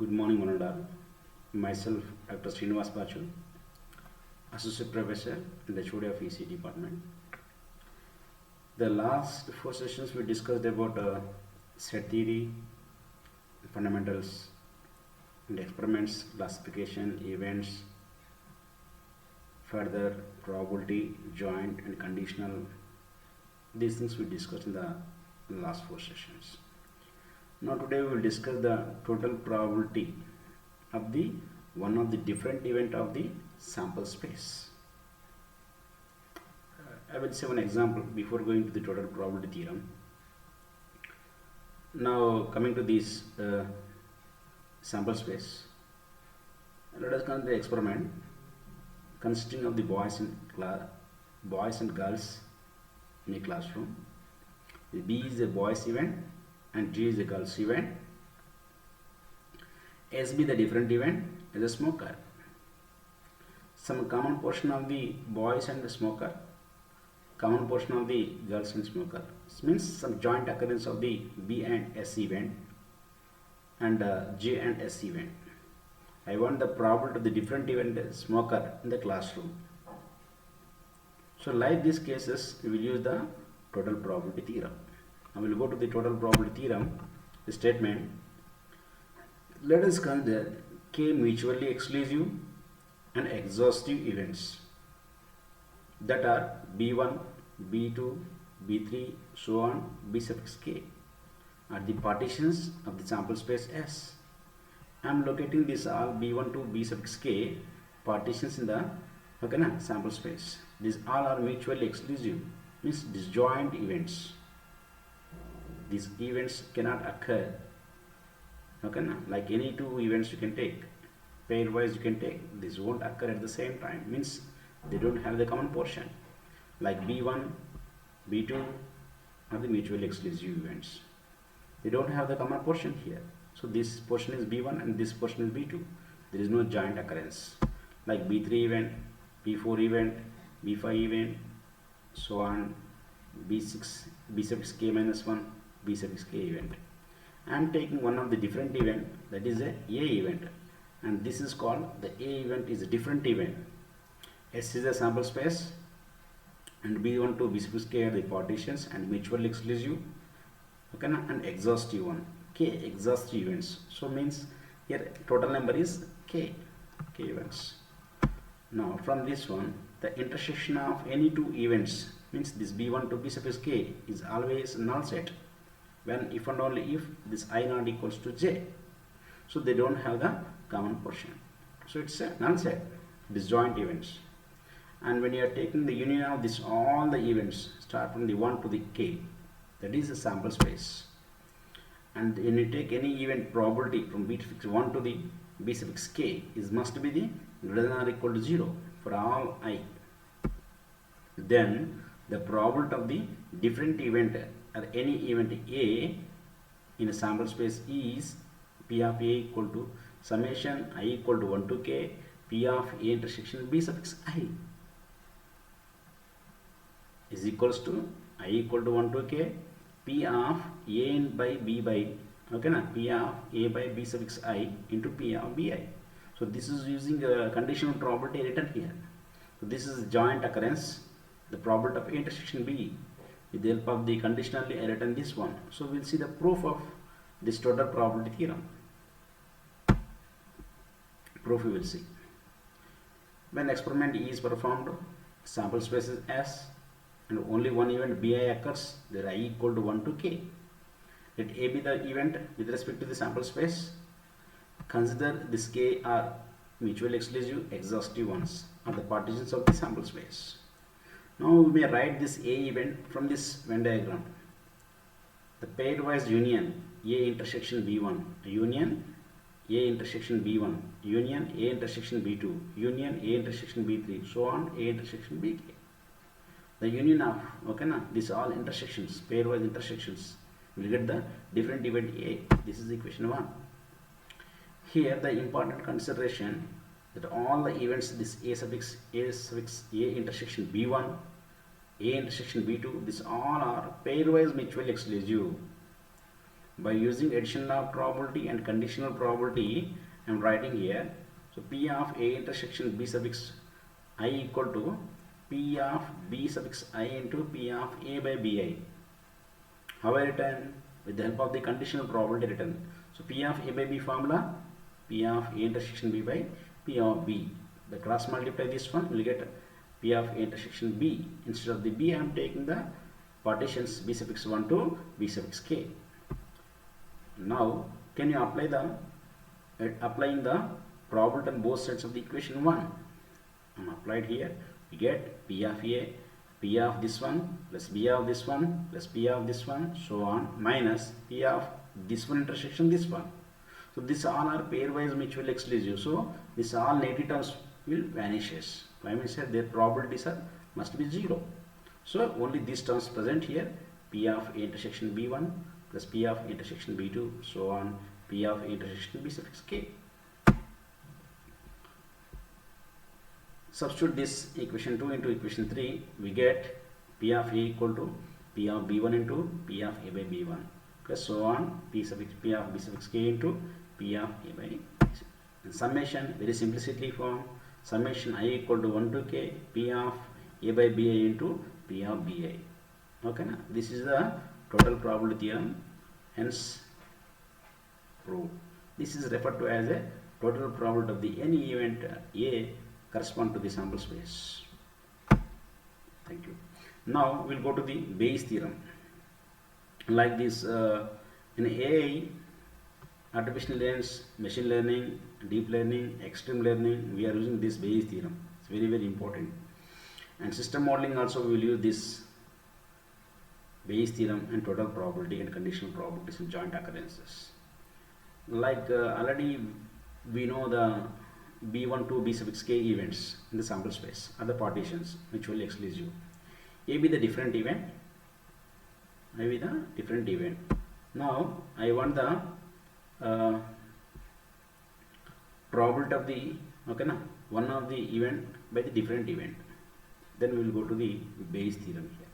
Good morning, one and all. Myself, Dr. Srinivas Bachu, Associate Professor in the HOD of EC Department. The last four sessions we discussed about set theory, fundamentals, and experiments, classification, events, further probability, joint, and conditional. These things we discussed in the last four sessions. Now today we will discuss the total probability of the one of the different event of the sample space. I will say one example before going to the total probability theorem. Now coming to this sample space, let us consider the experiment consisting of the boys and girls in a classroom. B is a boys event and G is a girls event. SB the different event is a smoker. Some common portion of the boys and the smoker, common portion of the girls and smoker. This means some joint occurrence of the B and S event and J and S event. I want the probability of the different event smoker in the classroom. So like these cases, we will use the total probability theorem. I will go to the total probability theorem, the statement. Let us consider K mutually exclusive and exhaustive events that are B1, B2, B3, so on, B suffix K are the partitions of the sample space S. I am locating this all B1 to B suffix K partitions in the sample space. These all are mutually exclusive, means disjoint events. These events cannot occur, like any two events you can take, pairwise you can take. This won't occur at the same time, means they don't have the common portion. Like B1, B2 are the mutually exclusive events. They don't have the common portion here. So this portion is B1 and this portion is B2. There is no joint occurrence. Like B3 event, B4 event, B5 event, so on, B6, B suffix K minus 1, B suffix K event. I am taking one of the different event, that is a event, and this is called the A event is a different event. S is a sample space and B1 to B suffix K are the partitions and mutually exclusive, and exhaustive one. K exhaustive events. So means here total number is K events. Now from this one, the intersection of any two events means this B1 to B suffix K is always null set when if and only if this I not equals to J. So they don't have the common portion. So it's a null set, disjoint events. And when you are taking the union of this all the events start from the 1 to the K, that is a sample space. And when you take any event probability from B suffix 1 to the B suffix K is must be the greater than or equal to 0 for all I. Then the probability of the different event or any event A in a sample space is P of A equal to summation I equal to 1 to K P of A intersection B suffix I is equals to I equal to 1 to K P of A by B by P of A by B suffix I into P of BI. So this is using a conditional probability written here. So this is joint occurrence, the probability of intersection B with the help of the conditionally I written this one. So we'll see the proof of this total probability theorem. Proof we will see. When experiment E is performed, sample space is S and only one event BI occurs, there I equal to 1 to K. Let A be the event with respect to the sample space. Consider this K are mutually exclusive exhaustive ones are the partitions of the sample space. Now we may write this A event from this Venn diagram. The pairwise union A intersection B1, union A intersection B1, union A intersection B2, union A intersection B3, so on A intersection BK. The union of these all intersections, pairwise intersections, will get the different event A. This is equation 1. Here the important consideration that all the events this A suffix A intersection B1, A intersection B2, these all are pairwise mutually exclusive. by using addition of probability and conditional probability, I am writing here. So P of A intersection B suffix I equal to P of B suffix I into P of A by Bi. How I written? With the help of the conditional probability written. So P of A by B formula, P of A intersection B by P of B. The cross multiply this one, we will get P of A intersection B. Instead of the B, I am taking the partitions B suffix 1 to B suffix k. Now, can you apply applying the probability on both sides of the equation 1? I am applied here. We get P of A, P of this one plus B of this one plus P of this one, so on, minus P of this one intersection this one. So this all are pairwise mutually exclusive. So this all negative terms will vanishes. Why means that their probabilities must be 0. So only these terms present here. P of A intersection B1 plus P of A intersection B2, so on, P of A intersection B suffix k. Substitute this equation 2 into equation 3, we get P of A equal to P of B1 into P of A by B1 plus so on, P of B suffix k into P of A by B. And summation, very simplicity form, summation I equal to 1 to k P of A by Bi into P of Bi. Okay, na? This is the total probability theorem, hence proved. This is referred to as a total probability of the any event A correspond to the sample space. Thank you. Now we will go to the Bayes theorem. Like this, in AI, artificial intelligence, machine learning, deep learning, extreme learning, we are using this Bayes theorem. It's very, very important. And system modeling also we will use this Bayes theorem and total probability and conditional probabilities in joint occurrences. Like already we know the B1 to B suffix k events in the sample space are the partitions mutually exclusive. A be the different event, I be the different event. Now I want the probability of the one of the event by the different event. Then we will go to the Bayes theorem here.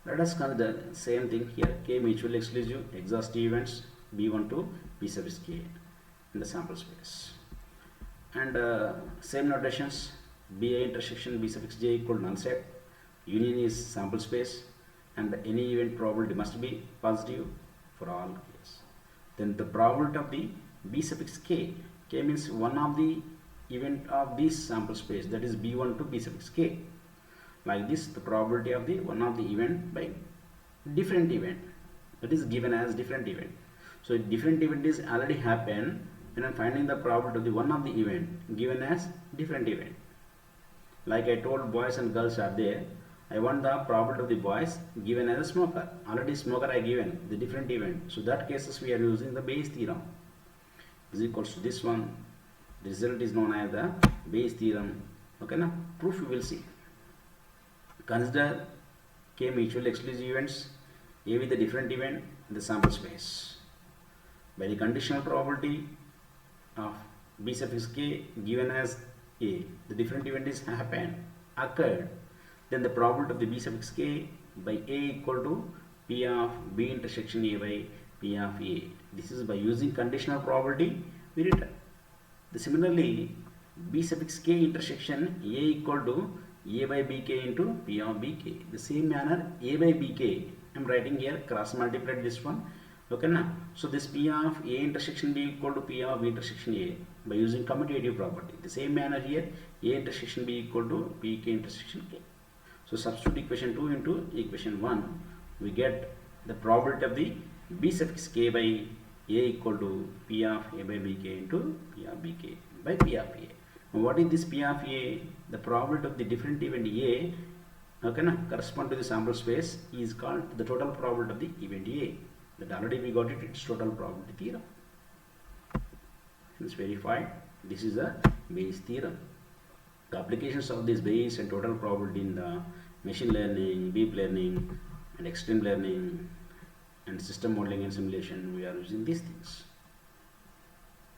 Let us consider same thing here, k mutually exclusive exhaustive events B1 to B suffix k in the sample space, and same notations, Bi intersection B suffix j equal null set, union is sample space, and any event probability must be positive for all cases. Then the probability of the B suffix k, k means one of the event of this sample space, that is B1 to B suffix k. Like this, the probability of the one of the event by different event, that is given as different event. So different event is already happened, and I'm finding the probability of the one of the event given as different event. Like I told, boys and girls are there. I want the probability of the boys given as a smoker. Already smoker I given the different event. So that cases we are using the Bayes theorem is equals to this one. The result is known as the Bayes theorem. Okay, now proof you will see. Consider k mutually exclusive events, A with the different event in the sample space. By the conditional probability of B suffix k given as A, the different event is occurred, then the probability of the B suffix k by A equal to P of B intersection A by P of A. This is by using conditional probability we written. Similarly, B suffix k intersection A equal to A by Bk into P of Bk. The same manner A by Bk, I am writing here, cross multiplied this one. Okay, now so this P of A intersection B equal to P of B intersection A by using commutative property. The same manner here, A intersection B equal to Pk intersection K. So substitute equation 2 into equation 1, we get the probability of the B suffix k by A equal to P of A by Bk into P of Bk by P of A. Now what is this P of A? The probability of the different event A, okay, now correspond to the sample space, is called the total probability of the event A. That already we got it, it's total probability theorem. It's verified. This is a Bayes theorem. The applications of this Bayes and total probability in the machine learning, deep learning, and extreme learning, and system modeling and simulation, we are using these things.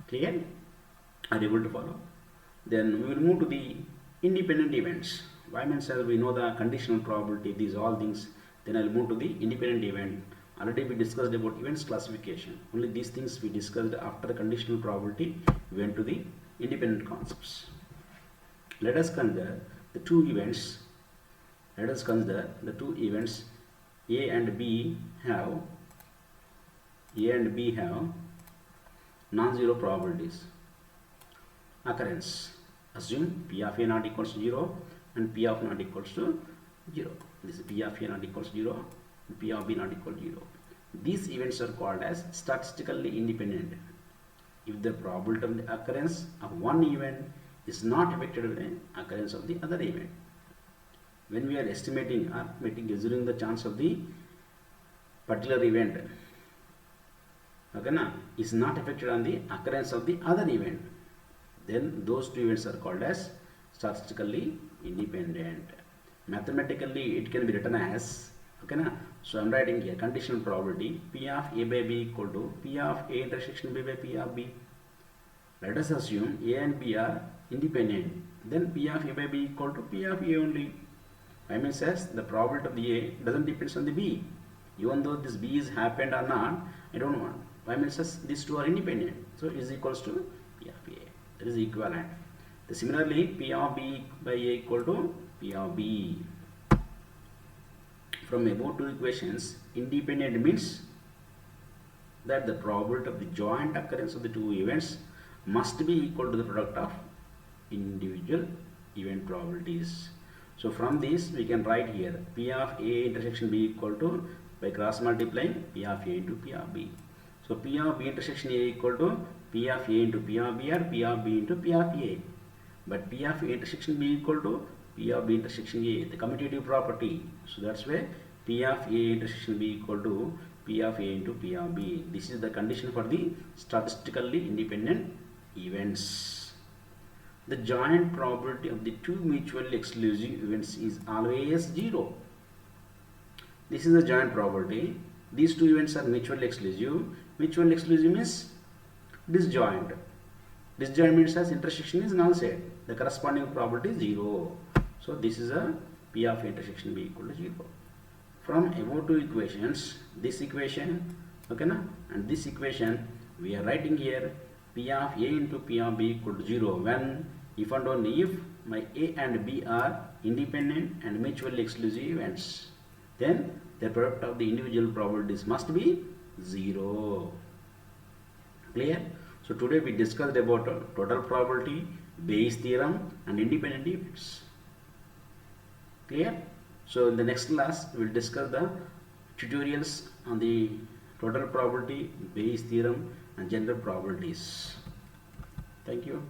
Clear? Are you able to follow? Then we will move to the independent events. Why means we know the conditional probability, these all things. Then I will move to the independent event Already we discussed about events classification. Only these things we discussed after the conditional probability. We went to the independent concepts. Let us consider the two events. Let us consider the two events A and B have non-zero probabilities occurrence. Assume P of A not equals to 0 and P of not equals to 0. This is P of A not equals to 0 and P of B not equal to 0. These events are called as statistically independent if the probability of the occurrence of one event is not affected by the occurrence of the other event. When we are estimating or assuming the chance of the particular event, okay, is not affected on the occurrence of the other event, then those two events are called as statistically independent. Mathematically it can be written as, okay, so I am writing here conditional probability P of A by B equal to P of A intersection B by P of B. Let us assume A and B are independent, then P of A by B equal to P of A only. I mean says the probability of the A doesn't depend on the B. Even though this B is happened or not, I don't want. I mean says these two are independent, so it is equals to P of A. That is equivalent. Similarly, P of B by A equal to P of B. From above two equations, independent means that the probability of the joint occurrence of the two events must be equal to the product of individual event probabilities. So from this we can write here P of A intersection B equal to, by cross multiplying, P of A into P of B. So P of B intersection A equal to P of A into P of B or P of B into P of A. But P of A intersection B equal to P of B intersection A, the commutative property. So that's why P of A intersection B equal to P of A into P of B. This is the condition for the statistically independent events. The joint probability of the two mutually exclusive events is always 0. This is the joint probability. These two events are mutually exclusive. Mutually exclusive means disjoint. Disjoint means as intersection is null set. The corresponding probability is 0. So this is a P of intersection B equal to 0. From above two equations, this equation, okay, and this equation, we are writing here P of A into P of B equal to 0 when, if and only if, my A and B are independent and mutually exclusive events, then the product of the individual probabilities must be 0. Clear? So today we discussed about total probability, Bayes theorem and independent events. Clear? So in the next class we will discuss the tutorials on the total probability, Bayes theorem and general probabilities. Thank you.